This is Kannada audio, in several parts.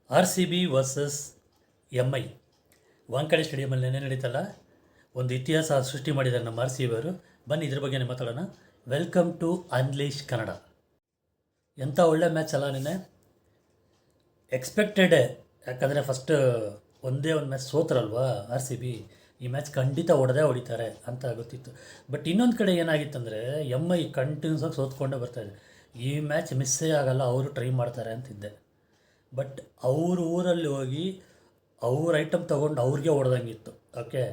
R C B versus M I Wankhede ಸ್ಟೇಡಿಯಮಲ್ಲಿ ನೆನೆ ನಡೀತಲ್ಲ, ಒಂದು ಇತಿಹಾಸ ಸೃಷ್ಟಿ ಮಾಡಿದ್ದಾರೆ ನಮ್ಮ ಆರ್ ಸಿ ಬಿ ಅವರು. ಬನ್ನಿ ಇದ್ರ ಬಗ್ಗೆ ಮಾತಾಡೋಣ. Welcome to unleash Kannada. ಎಂಥ ಒಳ್ಳೆ ಮ್ಯಾಚ್ ಅಲ್ಲ ನೆನ್ನೆ. ಎಕ್ಸ್ಪೆಕ್ಟೆಡೇ, ಯಾಕಂದರೆ ಫಸ್ಟ್ ಒಂದೇ ಒಂದು ಮ್ಯಾಚ್ ಸೋತ್ರಲ್ವಾ ಆರ್ ಸಿ ಬಿ. ಈ ಮ್ಯಾಚ್ ಖಂಡಿತ ಹೊಡಿತಾರೆ ಅಂತ ಗೊತ್ತಿತ್ತು. ಬಟ್ ಇನ್ನೊಂದು ಕಡೆ ಏನಾಗಿತ್ತಂದರೆ ಎಮ್ ಐ ಕಂಟಿನ್ಯೂಸ್ ಆಗಿ ಸೋತ್ಕೊಂಡೇ ಬರ್ತಾಯಿದೆ. ಈ ಮ್ಯಾಚ್ ಮಿಸ್ಸೇ ಆಗಲ್ಲ, ಅವರು ಟ್ರೈ ಮಾಡ್ತಾರೆ ಅಂತಿದ್ದೆ. ಬಟ್ ಅವ್ರ ಊರಲ್ಲಿ ಹೋಗಿ ಅವ್ರ ಐಟಮ್ ತೊಗೊಂಡು ಅವ್ರಿಗೆ ಹೊಡೆದಂಗಿತ್ತು. ಓಕೆ,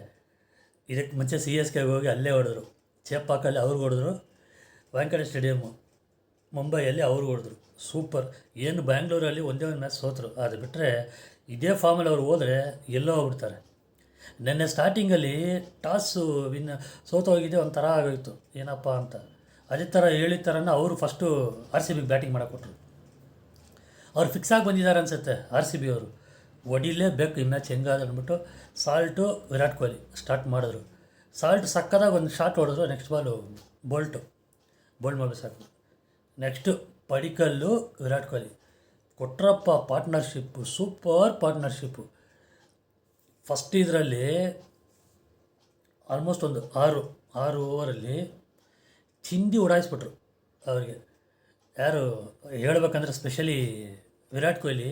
ಇದಕ್ಕೆ ಮುಂಚೆ ಸಿ ಎಸ್ ಕೆಗೆ ಹೋಗಿ ಅಲ್ಲೇ ಹೊಡೆದ್ರು, ಚೇಪಾಕಲ್ಲಿ ಅವ್ರಿಗೆ ಹೊಡೆದ್ರು, ವಾಂಕಡೆ ಸ್ಟೇಡಿಯಮ್ಮು ಮುಂಬೈಯಲ್ಲಿ ಅವ್ರಿಗೆ ಹೊಡೆದ್ರು. ಸೂಪರ್. ಏನು ಬ್ಯಾಂಗ್ಳೂರಲ್ಲಿ ಒಂದೇ ಒಂದು ಮ್ಯಾಚ್ ಸೋತರು, ಅದು ಬಿಟ್ಟರೆ ಇದೇ ಫಾರ್ಮಲ್ಲಿ ಅವ್ರು ಹೋದರೆ ಎಲ್ಲೋ ಹೋಗ್ಬಿಡ್ತಾರೆ. ನೆನ್ನೆ ಸ್ಟಾರ್ಟಿಂಗಲ್ಲಿ ಟಾಸು ಸೋತೋಗಿದೆ, ಒಂಥರ ಆಗೋಯಿತು ಏನಪ್ಪ ಅಂತ. ಅದೇ ಥರ ಹೇಳಿದ ಥರನ ಅವರು ಫಸ್ಟು ಆರ್ ಸಿ ಬಿಗೆ ಬ್ಯಾಟಿಂಗ್ ಮಾಡೋಕೆ ಕೊಟ್ಟರು. ಅವ್ರು ಫಿಕ್ಸ್ ಆಗಿ ಬಂದಿದ್ದಾರೆ ಅನಿಸುತ್ತೆ ಆರ್ ಸಿ ಬಿ ಅವರು. ಹೊಡಿಲೇಬೇಕು ಈ ಮ್ಯಾಚ್ ಹೆಂಗಾದ್ರೆ ಅಂದ್ಬಿಟ್ಟು ಸಾಲ್ಟು ವಿರಾಟ್ ಕೊಹ್ಲಿ ಸ್ಟಾರ್ಟ್ ಮಾಡಿದ್ರು. ಸಾಲ್ಟ್ ಸಕ್ಕದಾಗ ಒಂದು ಶಾಟ್ ಹೊಡೆದ್ರು. ನೆಕ್ಸ್ಟ್ ಬಾಲು ಬೋಲ್ಡ್ ಮಾಡಿ ಸಾಕು. Next Padikkal Virat Kohli Kotrappa partnership, super partnership. First ಇದರಲ್ಲಿ ಆಲ್ಮೋಸ್ಟ್ ಒಂದು ಆರು ಓವರಲ್ಲಿ ಚಿಂದಿ ಉಡಾಯಿಸ್ಬಿಟ್ರು ಅವ್ರಿಗೆ. ಯಾರು ಹೇಳ್ಬೇಕಂದ್ರೆ ಸ್ಪೆಷಲಿ ವಿರಾಟ್ ಕೊಹ್ಲಿ.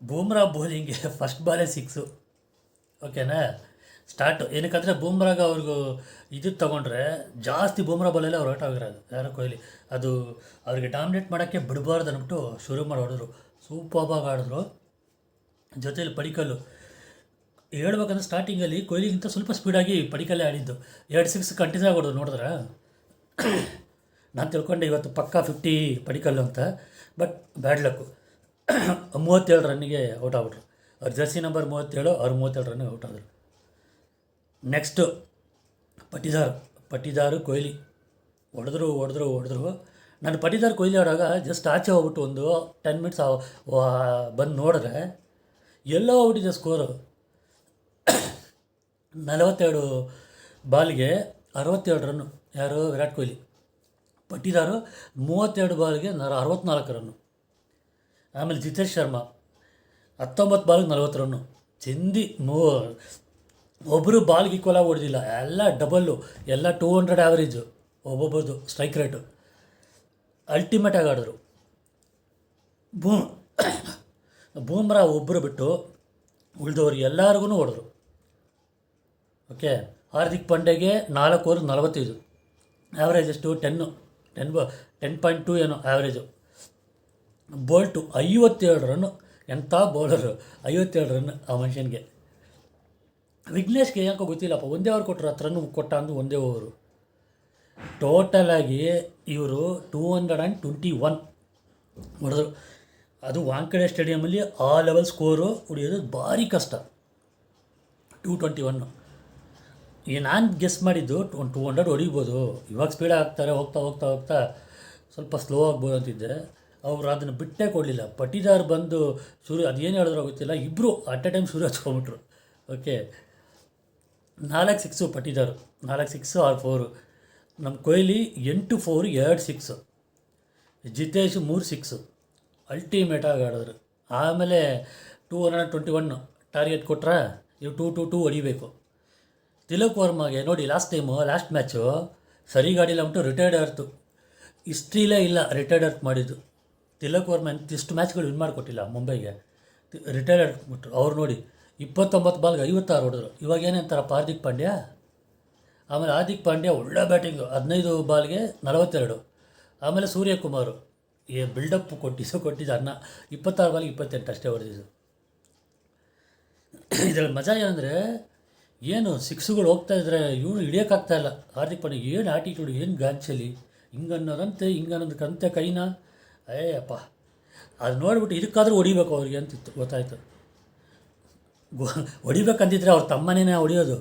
ಬೂಮ್ರಾ ಬೌಲಿಂಗ್ಗೆ ಫಸ್ಟ್ ಬಾಲೇ 6. ಓಕೆನಾ, ಸ್ಟಾರ್ಟು. ಏನಕ್ಕಂದರೆ ಬೂಮ್ರಾಗ ಅವ್ರಿಗೂ ಇದು ತೊಗೊಂಡ್ರೆ ಜಾಸ್ತಿ ಬೂಮ್ರಾ ಬಾಲಲ್ಲೇ ಅವ್ರು ಔಟ್ ಆಗಿರೋದು ಯಾರು ಕೊಹ್ಲಿ. ಅದು ಅವ್ರಿಗೆ ಡಾಮಿನೇಟ್ ಮಾಡೋಕ್ಕೆ ಬಿಡಬಾರ್ದು ಅಂದ್ಬಿಟ್ಟು ಶುರು ಮಾಡಿ ಹೊಡೆದ್ರು. ಸೂಪರ್ಬಾಗಿ ಆಡಿದ್ರು. ಜೊತೆಲಿ ಪಡಿಕಲ್ಲು ಹೇಳ್ಬೇಕಂದ್ರೆ ಸ್ಟಾರ್ಟಿಂಗಲ್ಲಿ ಕೊಹ್ಲಿಗಿಂತ ಸ್ವಲ್ಪ ಸ್ಪೀಡಾಗಿ ಪಡಿಕಲ್ಲೇ ಆಡಿದ್ದು. 2 6 ಕಂಟಿನ್ಯೂ ಆಗಿ ಹೊಡೆದ್ರು. ನೋಡಿದ್ರೆ ನಾನು ತಿಳ್ಕೊಂಡೆ ಇವತ್ತು ಪಕ್ಕಾ 50 ಪಡಿಕಲ್ಲು ಅಂತ. But bad luck. 37 ರನ್ನಿಗೆ ಔಟ್ ಆಗ್ಬಿಟ್ರು. ಅವ್ರ ಜರ್ಸಿ ನಂಬರ್ 37, ಅವ್ರು 37 ರನ್ನಿಗೆ ಔಟ್ ಆದರು. ನೆಕ್ಸ್ಟು ಪಟಿದಾರು ಕೊಹ್ಲಿ ಹೊಡೆದ್ರು. ನಾನು ಪಟಿದಾರ್ ಕೊಹ್ಲಿ ಆಡುವಾಗ ಜಸ್ಟ್ ಆಚೆ ಹೋಗ್ಬಿಟ್ಟು ಒಂದು 10 ಮಿನಿಟ್ಸ್ ಬಂದು ನೋಡಿದ್ರೆ ಎಲ್ಲೋ ಹೋಗ್ಬಿಟ್ಟಿದೆ ಸ್ಕೋರು. 42 ಬಾಲ್ಗೆ 67 ರನ್ನು. ಯಾರು? ವಿರಾಟ್ ಕೊಹ್ಲಿ. ಪಟಿದಾರು 32 ಬಾಲ್ಗೆ 64 ರನ್ನು. ಆಮೇಲೆ ಜಿತೇಶ್ ಶರ್ಮಾ 19 ಬಾಲ್ಗೆ 40 ರನ್ನು. ಚಿಂದಿ ಒಬ್ಬರು ಬಾಲ್ಗೆ ಈಕ್ವಲಾಗಿ ಹೊಡೆದಿಲ್ಲ, ಎಲ್ಲ ಡಬಲ್ಲು, ಎಲ್ಲ 200 ಆ್ಯಾವ್ರೇಜು ಒಬ್ಬೊಬ್ಬರದು ಸ್ಟ್ರೈಕ್ ರೇಟು. ಅಲ್ಟಿಮೇಟಾಗಿ ಆಡಿದ್ರು. ಬೂಮ್ರಾ ಒಬ್ಬರು ಬಿಟ್ಟು ಉಳಿದವ್ರು ಎಲ್ಲರಿಗೂ ಹೊಡೆದ್ರು. ಓಕೆ, ಹಾರ್ದಿಕ್ ಪಾಂಡ್ಯಗೆ 4 ಓವರ್ 45, ಆ್ಯಾವ್ರೇಜ್ ಎಷ್ಟು 10.2 ಏನೋ ಆ್ಯಾವ್ರೇಜು. Bolt 57 run. ಎಂಥ ಬೌಲರು, 57 ರನ್ ಆ ಮನುಷ್ಯನಿಗೆ. ವಿಘ್ನೇಶ್ಗೆ ಯಾಕೋ ಗೊತ್ತಿಲ್ಲಪ್ಪ, ಒಂದೇ ಓವರ್ ಕೊಟ್ಟರು, 10 ರನ್ ಕೊಟ್ಟ ಅಂದು ಒಂದೇ ಓವರು. ಟೋಟಲಾಗಿ ಇವರು 221 ಹೊಡೆದ್ರು. ಅದು ವಾಂಕಡೆ ಸ್ಟೇಡಿಯಮಲ್ಲಿ ಆ ಲೆವೆಲ್ ಸ್ಕೋರು ಹೊಡಿಯೋದು ಭಾರಿ ಕಷ್ಟ. 221. ಈಗ ನಾನು ಗೆಸ್ ಮಾಡಿದ್ದು 200 ಹೊಡಿಬೋದು. ಇವಾಗ ಸ್ಪೀಡ್ ಆಗ್ತಾರೆ, ಹೋಗ್ತಾ ಸ್ವಲ್ಪ ಸ್ಲೋ ಆಗ್ಬೋದು ಅಂತಿದ್ದೆ. ಅವರು ಅದನ್ನು ಬಿಟ್ಟೇ ಕೊಡಲಿಲ್ಲ. ಪಟಿದಾರ್ ಬಂದು ಅದೇನು ಹೇಳಿದ್ರೋ ಗೊತ್ತಿಲ್ಲ, ಇಬ್ಬರು ಅಟ್ ಎ ಟೈಮ್ ಶುರು ಹಚ್ಕೊಂಬಿಟ್ರು. ಓಕೆ, 4 6 ಪಟಿದಾರು, 4 6 6 4. ನಮ್ಮ ಕೊಹ್ಲಿ 8 4 2 6. ಜಿತೇಶ್ 3 6. ಅಲ್ಟಿಮೇಟಾಗಿ ಆಡಿದ್ರು. ಆಮೇಲೆ 221 ಟಾರ್ಗೆಟ್ ಕೊಟ್ರೆ ಇವು 2-2 ಹೊಡಿಬೇಕು. ತಿಲಕ್ ವರ್ಮಾಗೆ ನೋಡಿ ಲಾಸ್ಟ್ ಮ್ಯಾಚು ಸರಿಗಾಡಿಲ್ಲ ಅಂದ್ಬಿಟ್ಟು ರಿಟೈರ್ಡ್ ಆಯಿತು. ಹಿಸ್ಟ್ರಿಲೇ ಇಲ್ಲ ರಿಟೈರ್ಡ್ ಆರ್ಟ್ ಮಾಡಿದ್ದು. ತಿಲಕ್ ವರ್ಮ ಇಷ್ಟು ಮ್ಯಾಚ್ಗಳು ವಿನ್ ಮಾಡಿಕೊಟ್ಟಿಲ್ಲ ಮುಂಬೈಗೆ, ರಿಟೈರ್ಡ್ ಆಡ್ಬಿಟ್ರು. ಅವ್ರು ನೋಡಿ 29 ಬಾಲ್ಗೆ 56 ಹೊಡೆದ್ರು. ಇವಾಗ ಏನಂತಾರಪ್ಪ ಹಾರ್ದಿಕ್ ಪಾಂಡ್ಯ. ಆಮೇಲೆ ಹಾರ್ದಿಕ್ ಪಾಂಡ್ಯ ಒಳ್ಳೆ ಬ್ಯಾಟಿಂಗು, 15 ಬಾಲ್ಗೆ 42. ಆಮೇಲೆ ಸೂರ್ಯಕುಮಾರು ಬಿಲ್ಡಪ್ ಕೊಟ್ಟಿದ್ದು ಅನ್ನ 26 ಬಾಲ್ಗೆ 28 ಅಷ್ಟೇ ಹೊಡೆದಿದ್ದು. ಇದರಲ್ಲಿ ಮಜಾ ಏನಂದರೆ ಏನು 6ಗಳು ಹೋಗ್ತಾ ಇದ್ರೆ ಇವನು ಹಿಡಿಯೋಕ್ಕಾಗ್ತಾಯಿಲ್ಲ ಹಾರ್ದಿಕ್ ಪಾಂಡ್ಯ. ಏನು ಆಟಿಟ್ಯೂಡ್, ಏನು ಗಾಂಚಲಿ, ಹಿಂಗನ್ನೋದಕ್ಕಂತೆ ಕೈನ ಅಪ್ಪ. ಅದು ನೋಡಿಬಿಟ್ಟು ಇದಕ್ಕಾದರೂ ಹೊಡಿಬೇಕು ಅವ್ರಿಗೆ ಅಂತಿತ್ತು, ಗೊತ್ತಾಯ್ತು. ಹೊಡಿಬೇಕಂತಿದ್ರೆ ಅವ್ರ ತಮ್ಮನೇ ಹೊಡಿಯೋದು.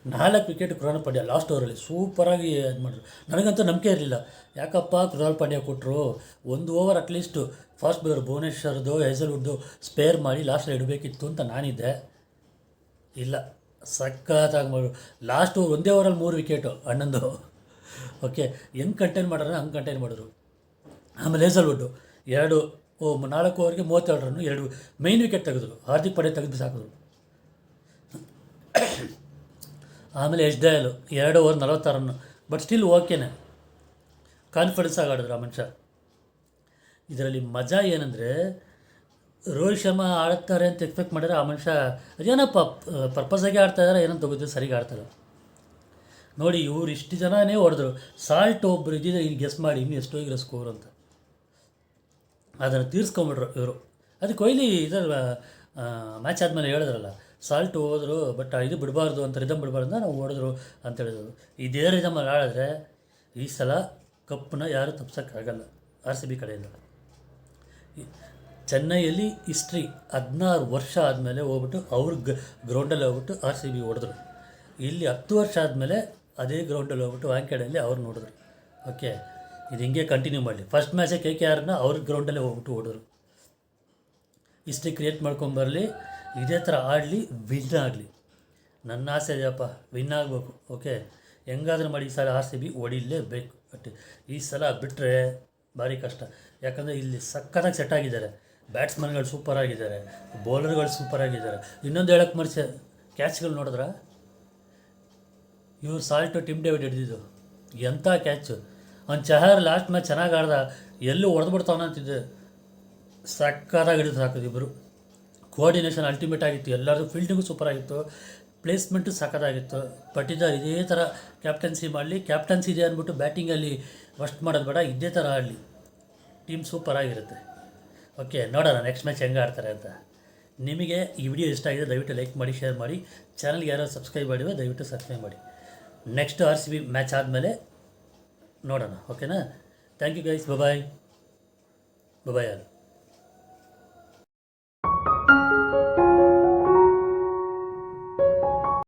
4 ವಿಕೆಟ್ ಕೃಣಾಲ್ ಪಾಂಡ್ಯ ಲಾಸ್ಟ್ ಓವರಲ್ಲಿ ಸೂಪರಾಗಿ ಇದು ಮಾಡಿದ್ರು. ನನಗಂತೂ ನಂಬಿಕೆ ಇರಲಿಲ್ಲ, ಯಾಕಪ್ಪ ಕೃಣಾಲ್ ಪಾಂಡ್ಯ ಕೊಟ್ಟರು. 1 ಓವರ್ ಅಟ್ಲೀಸ್ಟು ಫಾಸ್ಟ್ ಬೌಲರ್ ಭುವನೇಶ್ವರ್ದು ಹೇಸಲ್ವುಡ್ದು ಸ್ಪೇರ್ ಮಾಡಿ ಲಾಸ್ಟಲ್ಲಿ ಇಡಬೇಕಿತ್ತು ಅಂತ ನಾನಿದ್ದೆ. ಇಲ್ಲ, ಸಖತ್ತಾಗಿ ಮಾಡಿದ್ರು. ಲಾಸ್ಟು ಒಂದೇ ಓವರಲ್ಲಿ 3 ವಿಕೆಟು ಅಣ್ಣಂದು. ಓಕೆ, ಹೆಂಗೆ ಕಂಟೈನ್ ಮಾಡೋಣ ಹಂಗೆ ಕಂಟೈನ್ ಮಾಡಿದ್ರು. ಆಮೇಲೆ ಹೇಸಲ್ವುಡ್ಡು 2 4 ಓವರ್ಗೆ 37 ರನ್ನು, 2 ಮೈನ್ ವಿಕೆಟ್ ತೆಗೆದ್ರು, ಹಾರ್ದಿಕ್ ಪಟೇಲ್ ತೆಗೆದು ಸಾಕಿದ್ರು. ಆಮೇಲೆ H Dayal 2 over 46 run, but still ಓಕೆನೆ, ಕಾನ್ಫಿಡೆನ್ಸ್ ಆಗಿ ಆಡಿದ್ರು ಆ ಮನುಷ್ಯ. ಇದರಲ್ಲಿ ಮಜಾ ಏನಂದರೆ, ರೋಹಿತ್ ಶರ್ಮಾ ಆಡ್ತಾರೆ ಅಂತ ಎಕ್ಸ್ಪೆಕ್ಟ್ ಮಾಡಿದ್ರೆ ಆ ಮನುಷ್ಯ ಅದೇನಪ್ಪ ಪರ್ಪಸಾಗಿ ಆಡ್ತಾ ಇದ್ದಾರೆ, ಏನಂತ ಗೊತ್ತಿಲ್ಲ, ಸರಿಗೆ ಆಡ್ತಾರೆ. ನೋಡಿ, ಇವ್ರು ಇಷ್ಟು ಜನನೇ ಹೊಡೆದ್ರು. ಸಾಲ್ಟ್ ಒಬ್ಬರು ಇದ್ದಿದ್ರೆ ಈಗ ಗೆಸ್ ಮಾಡಿ ಇನ್ನೂ ಎಷ್ಟು ಹೋಗಿರೋ ಸ್ಕೋರ್ ಅಂತ. ಅದನ್ನು ತೀರ್ಸ್ಕೊಂಬಿಟ್ರು ಇವರು. ಅದು ಕೊಹ್ಲಿ ಇದರ ಮ್ಯಾಚ್ ಆದಮೇಲೆ ಹೇಳಿದ್ರಲ್ಲ, ಸಾಲ್ಟ್ ಹೋದರು ಬಟ್ ಇದು ಬಿಡಬಾರ್ದು ಅಂತ, ರಿದಮ್ ಬಿಡಬಾರ್ದು ನಾವು ಹೊಡೆದ್ರು ಅಂತ ಹೇಳಿದ್ರು. ಇದೇ ರಿದಮಲ್ಲಿ ಆಡಿದ್ರೆ ಈ ಸಲ ಕಪ್ಪನ್ನ ಯಾರೂ ತಪ್ಸೋಕ್ಕಾಗಲ್ಲ RCB ಕಡೆಯಿಂದ. ಚೆನ್ನೈಯಲ್ಲಿ ಹಿಸ್ಟ್ರಿ 16 ವರ್ಷ ಆದಮೇಲೆ ಹೋಗ್ಬಿಟ್ಟು ಅವ್ರ ಗ್ರೌಂಡಲ್ಲಿ ಹೋಗ್ಬಿಟ್ಟು RCB ಹೊಡೆದ್ರು. ಇಲ್ಲಿ 10 ವರ್ಷ ಆದಮೇಲೆ ಅದೇ ಗ್ರೌಂಡಲ್ಲಿ ಹೋಗ್ಬಿಟ್ಟು ವಾಂಖೇಡೆಯಲ್ಲಿ ಅವ್ರು ನೋಡಿದ್ರು. ಓಕೆ, ಇದು ಹಿಂಗೆ ಕಂಟಿನ್ಯೂ ಮಾಡಲಿ. ಫಸ್ಟ್ ಮ್ಯಾಚೇ KKRನ ಅವ್ರ ಗ್ರೌಂಡಲ್ಲೇ ಹೋಗ್ಬಿಟ್ಟು ಹೊಡೆದ್ರು. ಹಿಸ್ಟ್ರಿ ಕ್ರಿಯೇಟ್ ಮಾಡ್ಕೊಂಬರಲಿ, ಇದೇ ಥರ ಆಡಲಿ, ವಿನ್ ಆಗಲಿ. ನನ್ನ ಆಸೆ ಇದೆಯಪ್ಪ, ವಿನ್ ಆಗಬೇಕು. ಓಕೆ, ಹೆಂಗಾದ್ರೂ ಮಾಡಿ ಈ ಸಲ RCB ಹೊಡಿಲೇಬೇಕು. ಬಟ್ ಈ ಸಲ ಬಿಟ್ಟರೆ ಭಾರಿ ಕಷ್ಟ. ಯಾಕಂದರೆ ಇಲ್ಲಿ ಸಖತ್ತಾಗಿ ಸೆಟ್ ಆಗಿದ್ದಾರೆ. ಬ್ಯಾಟ್ಸ್ಮನ್ಗಳು ಸೂಪರ್ ಆಗಿದ್ದಾರೆ, ಬೌಲರ್ಗಳು ಸೂಪರ್ ಆಗಿದ್ದಾರೆ. ಇನ್ನೊಂದು ಹೇಳಕ್ಕೆ ಮರ್ಚೆ, ಕ್ಯಾಚ್ಗಳು ನೋಡಿದ್ರ ಇವ್ರು ಸಾಲ್ಟು ಟಿಮ್ ಡೇವಿಡ್ ಹಿಡಿದಿದ್ದು ಎಂಥ ಕ್ಯಾಚು. ಅವ್ನು ಚಹರ್ ಲಾಸ್ಟ್ ಮ್ಯಾಚ್ ಚೆನ್ನಾಗಿ ಆಡ್ದ, ಎಲ್ಲೂ ಹೊಡೆದ್ಬಿಡ್ತಾವನ ಅಂತಿದ್ದೆ, ಸಕ್ಕತ್ತಾಗಿ ಹಿಡಿದು ಹಾಕೋದು ಇಬ್ಬರು. ಕೋಆರ್ಡಿನೇಷನ್ ಅಲ್ಟಿಮೇಟ್ ಆಗಿತ್ತು, ಎಲ್ಲರದು ಫೀಲ್ಡಿಂಗು ಸೂಪರ್ ಆಗಿತ್ತು, ಪ್ಲೇಸ್ಮೆಂಟು ಸಕ್ಕತ್ತಾಗಿತ್ತು. ಪಟ್ಟಿದಾರ್ ಇದೇ ಥರ ಕ್ಯಾಪ್ಟನ್ಸಿ ಮಾಡಲಿ. ಕ್ಯಾಪ್ಟನ್ಸಿ ಇದೆ ಅಂದ್ಬಿಟ್ಟು ಬ್ಯಾಟಿಂಗಲ್ಲಿ ಫಸ್ಟ್ ಮಾಡೋದು ಬೇಡ, ಇದೇ ಥರ ಆಡಲಿ, ಟೀಮ್ ಸೂಪರ್ ಆಗಿರುತ್ತೆ. ಓಕೆ, ನೋಡೋಣ ನೆಕ್ಸ್ಟ್ ಮ್ಯಾಚ್ ಹೆಂಗೆ ಆಡ್ತಾರೆ ಅಂತ. ನಿಮಗೆ ಈ ವಿಡಿಯೋ ಇಷ್ಟ ಆಗಿದೆ ದಯವಿಟ್ಟು ಲೈಕ್ ಮಾಡಿ, ಶೇರ್ ಮಾಡಿ. ಚಾನಲ್ಗೆ ಯಾರು ಸಬ್ಸ್ಕ್ರೈಬ್ ಮಾಡಿವೆ ದಯವಿಟ್ಟು ಸಬ್ಸ್ಕ್ರೈಬ್ ಮಾಡಿ. ನೆಕ್ಸ್ಟ್ RCB ಮ್ಯಾಚ್ ಆದಮೇಲೆ ನೋಡೋಣ. ಓಕೆನಾ? Thank you guys, bye bye all.